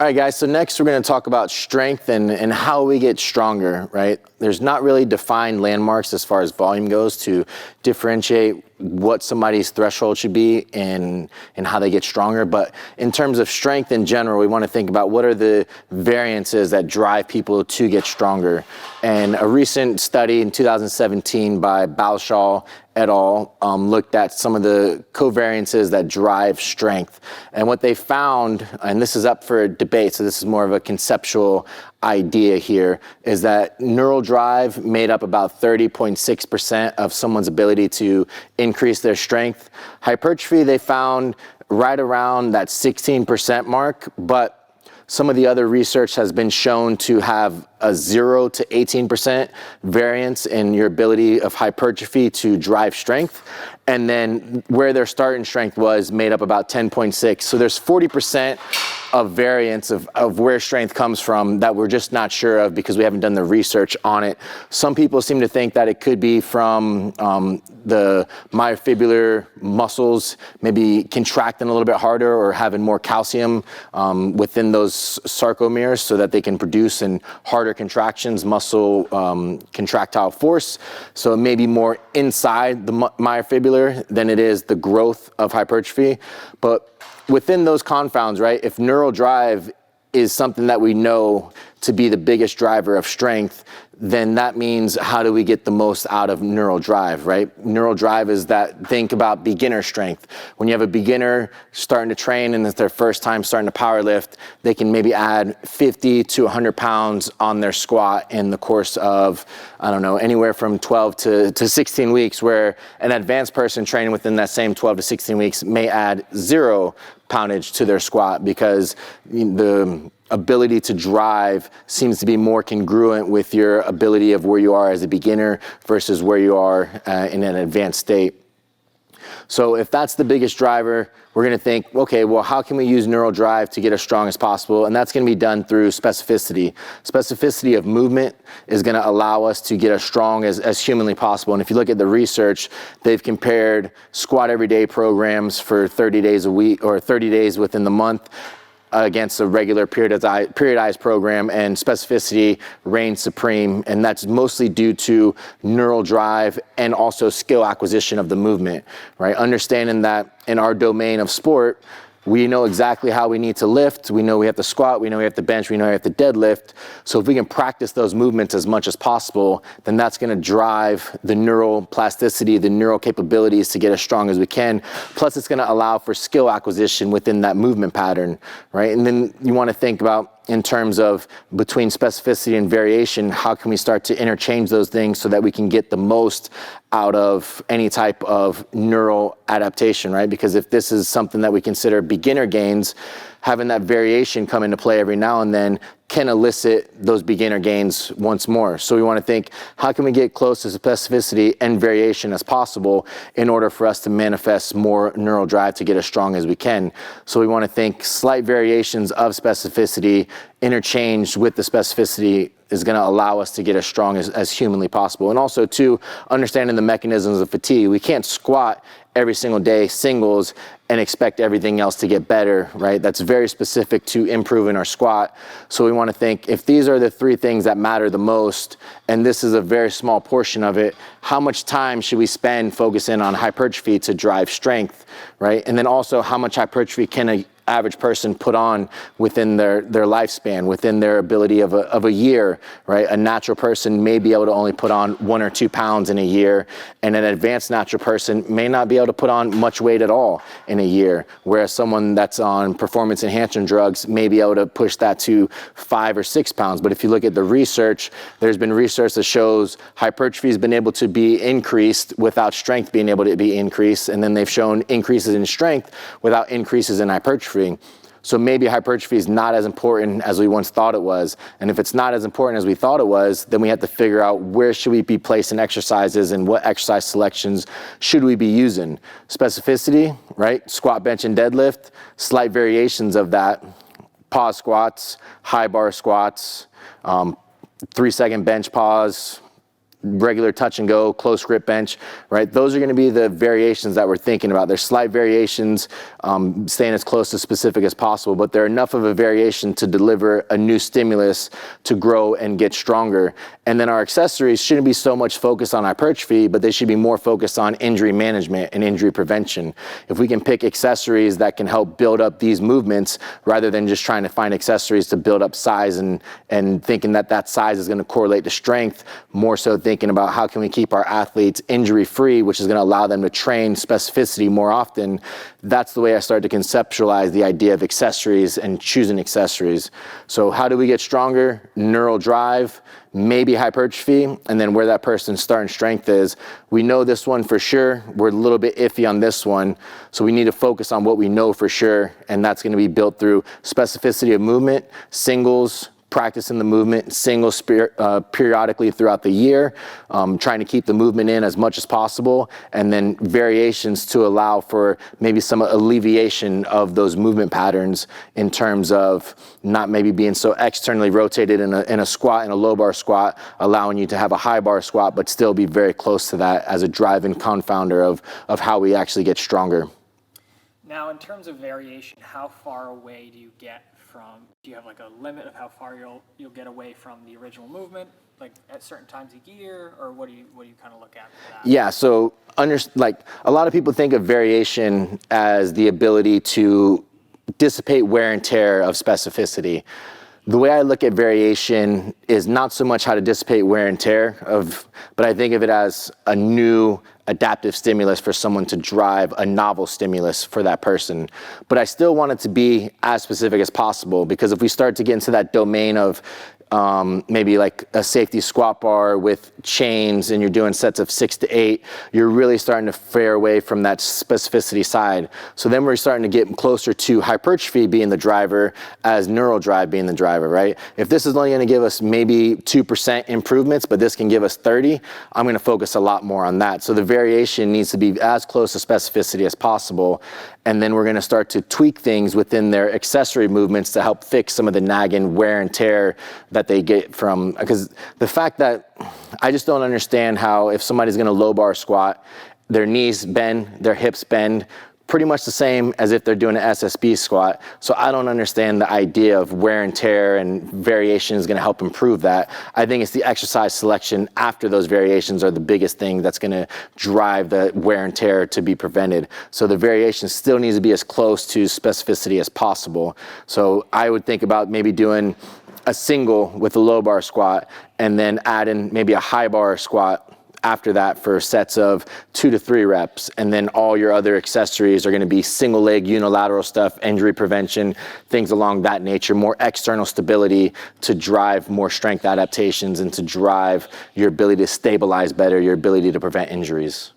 All right, guys, so next we're going to talk about strength and how we get stronger, right? There's not really defined landmarks as far as volume goes to differentiate what somebody's threshold should be and how they get stronger. But in terms of strength in general, we want to think about what are the variances that drive people to get stronger. And a recent study in 2017 by Balshaw et al. Looked at some of the covariances that drive strength. And what they found, and this is up for debate, so this is more of a conceptual idea here, is that neural drive made up about 30.6% of someone's ability to increase their strength. Hypertrophy, they found right around that 16% mark, but some of the other research has been shown to have a 0 to 18% variance in your ability of hypertrophy to drive strength. And then where their starting strength was made up about 10.6. So there's 40% of variance of where strength comes from that we're just not sure of because we haven't done the research on it. Some people seem to think that it could be from the myofibular muscles maybe contracting a little bit harder or having more calcium within those sarcomeres so that they can produce in harder contractions, muscle contractile force. So it may be more inside the myofibular than it is the growth of hypertrophy. But within those confounds, right, if neural drive is something that we know to be the biggest driver of strength, then that means how do we get the most out of neural drive, right? Neural drive is that, think about beginner strength. When you have a beginner starting to train and it's their first time starting to power lift, they can maybe add 50 to 100 pounds on their squat in the course of, I don't know, anywhere from 12 to 16 weeks, where an advanced person training within that same 12 to 16 weeks may add 0 poundage to their squat because the ability to drive seems to be more congruent with your ability of where you are as a beginner versus where you are in an advanced state. So if that's the biggest driver, we're going to think, okay, well, how can we use neural drive to get as strong as possible? And that's going to be done through specificity. Specificity of movement is going to allow us to get as strong as humanly possible. And if you look at the research, they've compared squat everyday programs for 30 days a week or 30 days within the month against a regular periodized program, and specificity reigns supreme, and that's mostly due to neural drive and also skill acquisition of the movement, right? Understanding that in our domain of sport, we know exactly how we need to lift. We know we have to squat. We know we have to bench. We know we have to deadlift. So if we can practice those movements as much as possible, then that's going to drive the neural plasticity, the neural capabilities to get as strong as we can. Plus, it's going to allow for skill acquisition within that movement pattern, right? And then you want to think about, in terms of between specificity and variation, how can we start to interchange those things so that we can get the most out of any type of neural adaptation, right? Because if this is something that we consider beginner gains, having that variation come into play every now and then can elicit those beginner gains once more. So we want to think, how can we get close to specificity and variation as possible in order for us to manifest more neural drive to get as strong as we can? So we want to think slight variations of specificity interchanged with the specificity is going to allow us to get as strong as humanly possible. And also, too, understanding the mechanisms of fatigue. We can't squat every single day singles and expect everything else to get better, right? That's very specific to improving our squat. So we want to think, if these are the 3 things that matter the most, and this is a very small portion of it, how much time should we spend focusing on hypertrophy to drive strength, right? And then also, how much hypertrophy can a average person put on within their lifespan, within their ability of a year, right? A natural person may be able to only put on 1 or 2 pounds in a year, and an advanced natural person may not be able to put on much weight at all in a year, whereas someone that's on performance enhancing drugs may be able to push that to 5 or 6 pounds. But if you look at the research, there's been research that shows hypertrophy has been able to be increased without strength being able to be increased, and then they've shown increases in strength without increases in hypertrophy. So maybe hypertrophy is not as important as we once thought it was. And if it's not as important as we thought it was, then we have to figure out where should we be placing exercises and what exercise selections should we be using. Specificity, right? Squat, bench, and deadlift. Slight variations of that. Pause squats, high bar squats, 3-second bench pause, regular touch and go, close grip bench, right? Those are going to be the variations that we're thinking about. There's slight variations, staying as close to specific as possible, but they're enough of a variation to deliver a new stimulus to grow and get stronger. And then our accessories shouldn't be so much focused on hypertrophy, but they should be more focused on injury management and injury prevention. If we can pick accessories that can help build up these movements rather than just trying to find accessories to build up size and thinking that that size is going to correlate to strength, more so thinking about how can we keep our athletes injury free, which is going to allow them to train specificity more often. That's the way I started to conceptualize the idea of accessories and choosing accessories. So how do we get stronger? Neural drive, maybe hypertrophy, and then where that person's starting strength is. We know this one for sure. We're a little bit iffy on this one. So we need to focus on what we know for sure. And that's going to be built through specificity of movement, singles, practicing the movement, singles periodically throughout the year, trying to keep the movement in as much as possible, and then variations to allow for maybe some alleviation of those movement patterns in terms of not maybe being so externally rotated in a squat, in a low bar squat, allowing you to have a high bar squat, but still be very close to that as a drive-in confounder of how we actually get stronger. Now, in terms of variation, how far away do you get from, do you have like a limit of how far you'll get away from the original movement, like at certain times a year, or what do you kind of look at for that? Yeah, so like a lot of people think of variation as the ability to dissipate wear and tear of specificity. The way I look at variation is not so much how to dissipate wear and tear but I think of it as a new adaptive stimulus for someone to drive a novel stimulus for that person. But I still want it to be as specific as possible, because if we start to get into that domain of maybe like a safety squat bar with chains and you're doing sets of 6 to 8, you're really starting to fare away from that specificity side. So then we're starting to get closer to hypertrophy being the driver as neural drive being the driver, right? If this is only going to give us maybe 2% improvements, but this can give us 30, I'm going to focus a lot more on that. So the variation needs to be as close to specificity as possible. And then we're going to start to tweak things within their accessory movements to help fix some of the nagging wear and tear that they get from, because the fact that I just don't understand how if somebody's going to low bar squat, their knees bend, their hips bend, pretty much the same as if they're doing an SSB squat. So I don't understand the idea of wear and tear and variation is going to help improve that. I think it's the exercise selection after those variations are the biggest thing that's going to drive the wear and tear to be prevented. So the variation still needs to be as close to specificity as possible. So I would think about maybe doing a single with a low bar squat and then add in maybe a high bar squat after that for sets of 2 to 3 reps, and then all your other accessories are going to be single leg unilateral stuff, injury prevention, things along that nature, more external stability to drive more strength adaptations and to drive your ability to stabilize better, your ability to prevent injuries.